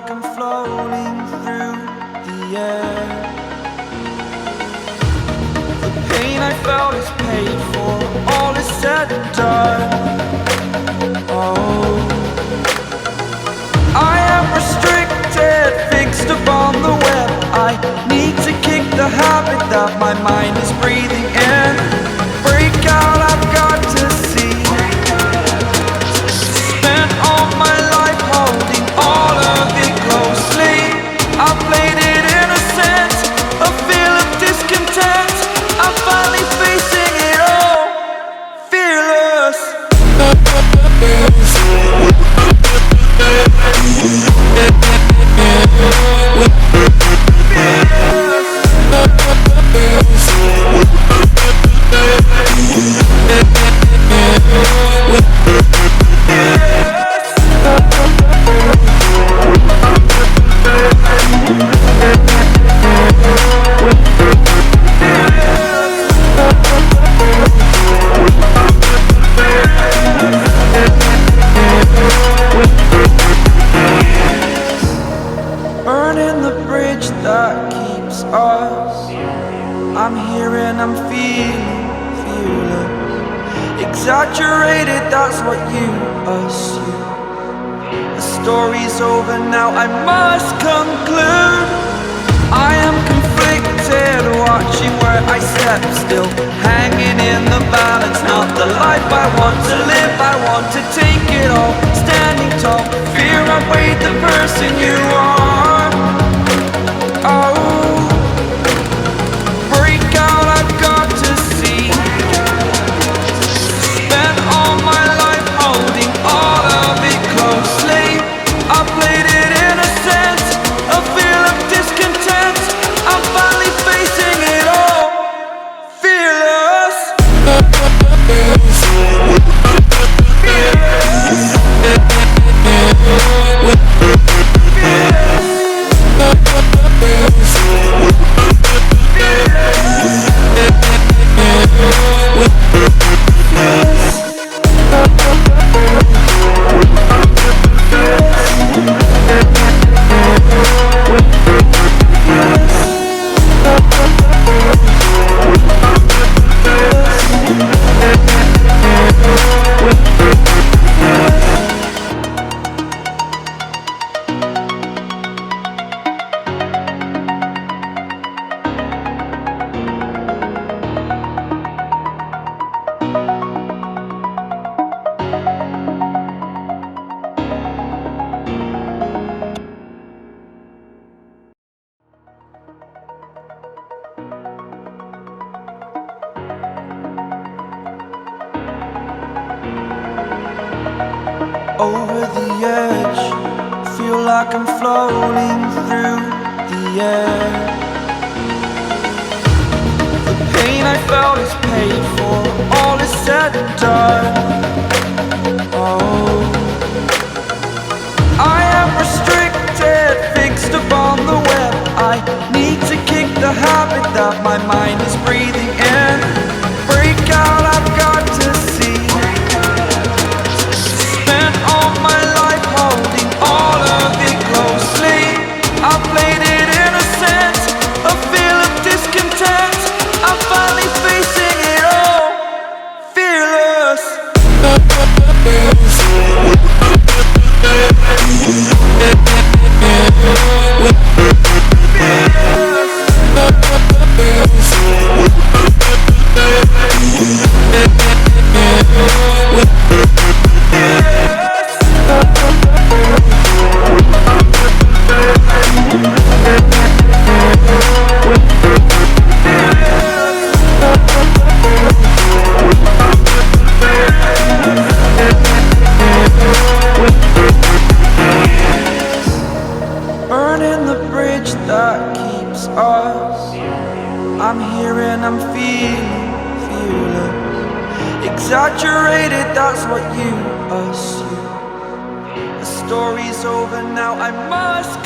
like I'm floating through the air. The pain I felt is paid for, all is said and done. Oh, I am restricted, fixed upon the web. I need to kick the habit that my mind is breathing in. Break out, I've got to see. Spent all my life holding all of it closely. I played it innocent, a feel of discontent. I'm finally facing it all, fearless. Burning the bridge that keeps us. I'm here and I'm feeling fearless. Exaggerated, that's what you assume. The story's over now, I must conclude. I am conflicted, watching where I step still, hanging in the balance. Not the life I want to live, I want to take it all. Standing tall, fear outweighed the person you are. Oh, break out, I've got to see. Spent all my life holding all of it closely. I played it innocent, a feel of discontent. I'm finally facing it all, fearless. Over the edge, feel like I'm floating through the air. The pain I felt is paid for, all is said and done. Oh, I am restricted, fixed upon the web. I need to kick the habit that my mind is breathing in. Break out, I've got to see. Spent all my life holding all of it closely. I played it innocent, a feel of discontent. I'm finally facing it all, fearless. Burning the bridge that keeps us. I'm here and I'm feeling fearless. Exaggerated, that's what you assume. The story's over now, I must